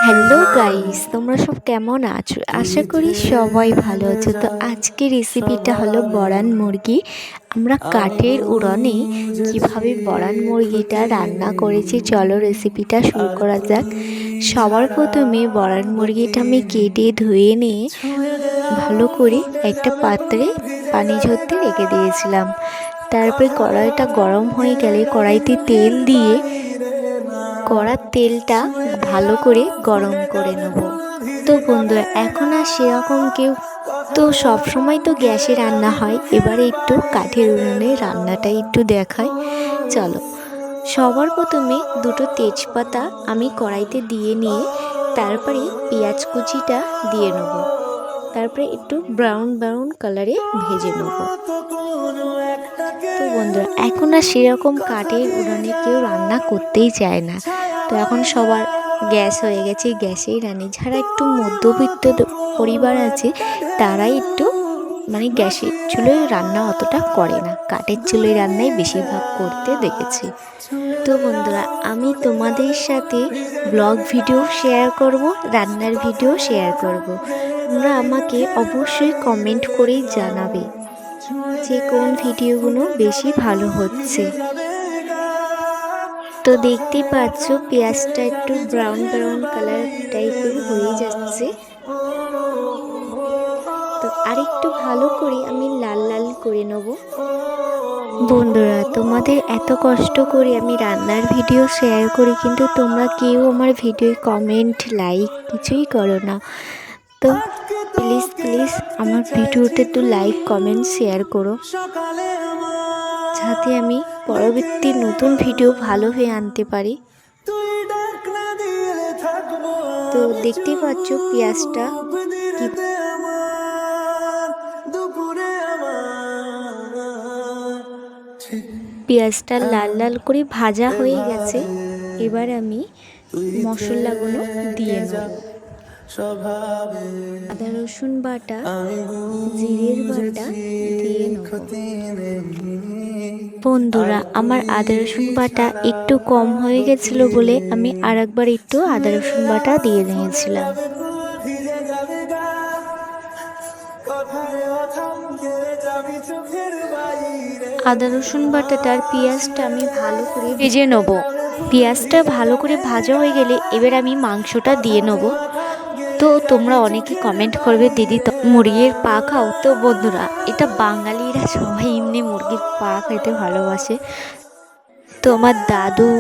Hello guys, তোমরা সব কেমন আছো? আশা করি সবাই ভালো আছো। তো আজকে রেসিপিটা হলো বড়ান মুরগি। আমরা কাঠের উড়নে কিভাবে বড়ান মুরগিটা রান্না করেছি, চলো রেসিপিটা শুরু করা যাক। সবার প্রথমে বড়ান মুরগিটা আমি কেটে ধুয়ে নিয়ে ভালো করে একটা পাত্রে পানি ঝরতে রেখে দিয়েছিলাম। তারপরে কড়াইটা গরম হয়ে গেলে কড়াইতে তেল দিয়ে কড়ার তেলটা ভালো করে গরম করে নেব। তো বন্ধুরা, এখন আর সেরকম কেউ তো সব সময় তো গ্যাসে রান্না হয়, এবারে একটু কাঠের উনুনে রান্নাটা একটু দেখায়। চলো, সবার প্রথমে দুটো তেজপাতা আমি কড়াইতে দিয়ে নিয়ে তারপরে পেঁয়াজ কুচিটা দিয়ে নেব। তারপরে একটু ব্রাউন ব্রাউন কালারে ভেজে নেব। তো বন্ধুরা, এখন আর সেরকম কাঠের উনুনে কেউ রান্না করতেই চায় না। তো এখন সবার গ্যাস হয়ে গেছে, গ্যাসেই রান্না। যারা একটু মধ্যবিত্ত পরিবার আছে তারাই একটু গ্যাসের চুলোয় রান্না অতটা করে না, কাঠের চুলোয় রান্নাই বেশিরভাগ করতে দেখেছি। তো বন্ধুরা, আমি তোমাদের সাথে ব্লগ ভিডিও শেয়ার করব, রান্নার ভিডিও শেয়ার করব। তোমরা আমাকে অবশ্যই কমেন্ট করেই জানাবে যে কোন ভিডিওগুলো বেশি ভালো হচ্ছে। তো দেখতেই পাচ্ছ পেঁয়াজটা একটু ব্রাউন ব্রাউন কালার টাইপের হয়ে যাচ্ছে। তো আরেকটু ভালো করে আমি লাল লাল করে নেব। বন্ধুরা, তোমাদের এত কষ্ট করে আমি রান্নার ভিডিও শেয়ার করি, কিন্তু তোমরা কেউ আমার ভিডিও কমেন্ট লাইক কিছুই করো না। তো প্লিজ প্লিজ আমার ভিডিওতে একটু লাইক কমেন্ট শেয়ার করো, যাতে আমি পরবর্তী নতুন ভিডিও ভালোভাবে আনতে পারি। তো দেখতেই পাচ্ছ পেঁয়াজটা কি পেঁয়াজটা লাল লাল করে ভাজা হয়ে গেছে। এবার আমি মশলাগুলো দিয়ে নেব। আদা রসুন বাটা, জিরের বাটা দিয়ে নেব। বন্ধুরা, আমার আদা রসুন বাটা একটু কম হয়ে গেছিল বলে আমি আরেকবার একটু আদা রসুন বাটা দিয়ে নিয়েছিলাম। আদা রসুন বাটাটার পেঁয়াজটা আমি ভালো করে ভেজে নেব। পেঁয়াজটা ভালো করে ভাজা হয়ে গেলে এবার আমি মাংসটা দিয়ে নেব। তো তোমরা অনেকে কমেন্ট করবে, দিদি তো মুরগির পা খাও? তো বন্ধুরা, এটা বাঙালিরা সবাই এমনি মুরগির পা খাইতে ভালোবাসে। তো আমার দাদু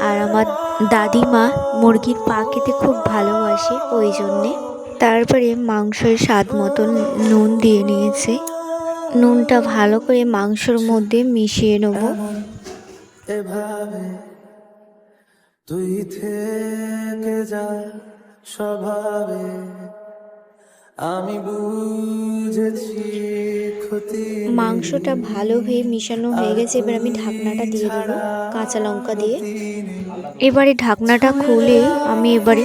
আর আমার দাদিমা মুরগির পা খেতে খুব ভালোবাসে, ওই জন্যে। তারপরে মাংসের স্বাদ মতন নুন দিয়ে নিয়েছে। নুনটা ভালো করে মাংসের মধ্যে মিশিয়ে নেব। তুই থেকে যা স্বভাবে, আমি বুঝেছি মাংসটা ভালোভাবে মিশানো হয়ে গেছে। এবার আমি ঢাকনাটা দিয়ে দেবো কাঁচা লঙ্কা দিয়ে। এবারে ঢাকনাটা খুলে আমি এবারে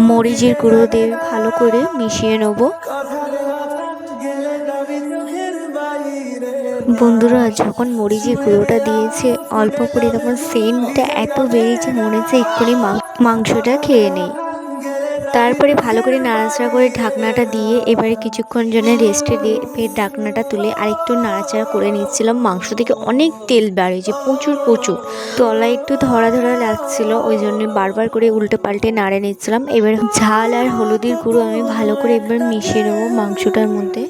মরিচের গুঁড়ো দিয়ে ভালো করে মিশিয়ে নেব। বন্ধুরা, যখন মরিচের গুঁড়োটা দিয়েছে অল্প করে, তখন সেন্টটা এত বেড়েছে মনে হচ্ছে এক্ষুনি মাংসটা খেয়ে নেই। তারপরে ভালো করে নাড়াচাড়া করে ঢাকনাটা দিয়ে এবারে কিছুক্ষণ জন্য রেস্টে দিয়ে ফের ঢাকনাটা তুলে আরেকটু নাড়াচাড়া করে নিচ্ছিলাম। মাংস থেকে অনেক তেল বেরিয়েছে, প্রচুর প্রচুর। তলায় একটু ধরা ধরা লাগছিল, ওই জন্য বারবার করে উল্টে পাল্টে নাড়ে নিচ্ছিলাম। এবার ঝাল আর হলুদের গুঁড়ো আমি ভালো করে এবার মিশিয়ে নেবো মাংসটার মধ্যে।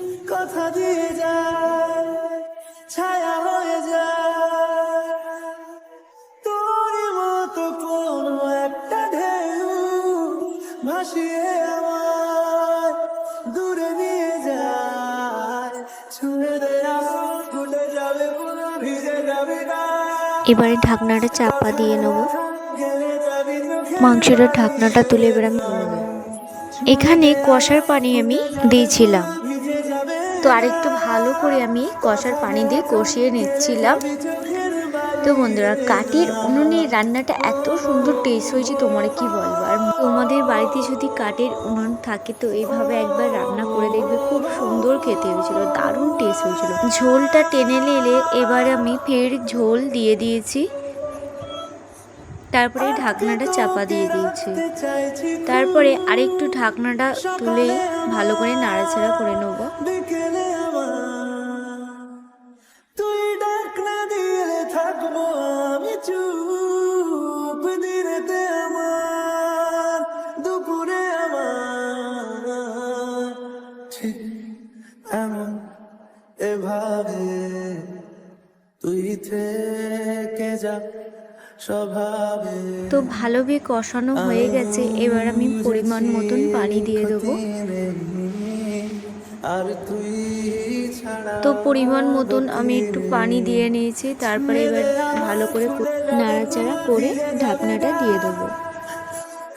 এবারে ঢাকনাটা চাপা দিয়ে নেব। মাংসটার ঢাকনাটা তুলে এবার আমি এখানে কষার পানি আমি দিয়েছিলাম। তো আরেকটু ভালো করে আমি কষার পানি দিয়ে কষিয়ে নিচ্ছিলাম। তো বন্ধুরা, কাঠের উনুনে রান্নাটা এত সুন্দর টেস্ট হয়েছে, তোমার কি বলবো। আর তোমাদের বাড়িতে যদি কাঠের উনুন থাকে তো এইভাবে একবার রান্না করে দেখবে, খুব সুন্দর খেতে হয়েছিল, দারুণ টেস্ট হয়েছিল। ঝোলটা টেনে নিলে এবার আমি ফের ঝোল দিয়ে দিয়েছি। তারপরে ঢাকনাটা চাপা দিয়ে দিয়েছি। তারপরে আরেকটু ঢাকনাটা তুলে ভালো করে নাড়াচাড়া করে নেব। এভাবে তুই থেকে যা স্বভাবে। তো ভালোভাবে কষানো হয়ে গেছে, এবার আমি পরিমাণ মতন পানি দিয়ে দেবো। আর তুই ছাড়া তো পরিমাণ মতন আমি একটু পানি দিয়ে নিয়েছি। তারপরে এবার ভালো করে নাড়াচাড়া করে ঢাকনাটা দিয়ে দেবো।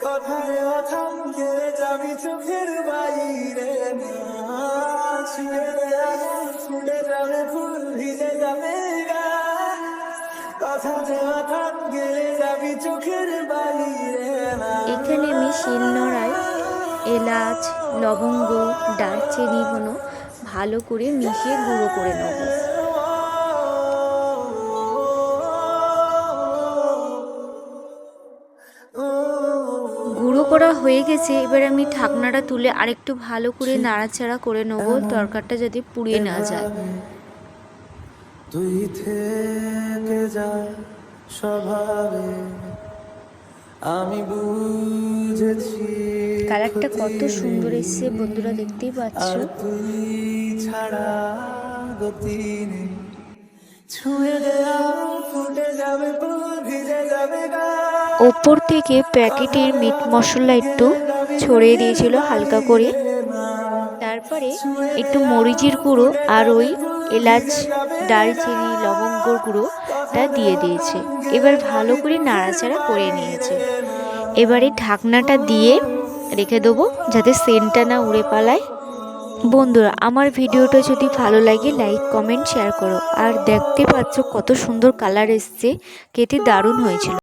কথায় অথমকে যাবি চোখের বাইরে না, ছুঁড়ে যাবে ফুল ভিজে যাবে গা। কথায় অথমকে যাবি চোখের বাইরে না। এখানে আমি শিলনোড়ায় এলাচ, লবঙ্গ, দারচিনিগুলো ভালো করে মিশিয়ে গুঁড়ো করে নেব। গুঁড়ো করা হয়ে গেছে, এবার আমি ঢাকনাটা তুলে আরেকটু ভালো করে নাড়াচাড়া করে নেব, তরকারিটা যাতে পুড়িয়ে না যায়। তুই থেকে যা স্বভাবে, আমি বুঝেছি কালারটা কত সুন্দর এসছে বন্ধুরা, দেখতেই পাচ্ছ। তুই ছাড়া গতি নেই, ছুঁয়ে দেয়া ফুটে যাবে ফুল ভিজে যাবে গা। ওপর থেকে প্যাকেটের মিট মশলা একটু ছড়িয়ে দিয়েছিল হালকা করে। তারপরে একটু মরিচের গুঁড়ো আর ওই এলাচ, দারচিনি, লবঙ্গর গুঁড়োটা দিয়ে দিয়েছে। এবার ভালো করে নাড়াচাড়া করে নিয়েছে। এবারে ঢাকনাটা দিয়ে রেখে দেবো যাতে সেন্টটা না উড়ে পালায়। বন্ধুরা, আমার ভিডিওটা যদি ভালো লাগে লাইক, কমেন্ট, শেয়ার করো। আর দেখতে পাচ্ছ কত সুন্দর কালার এসছে, খেতে দারুণ হয়েছিল।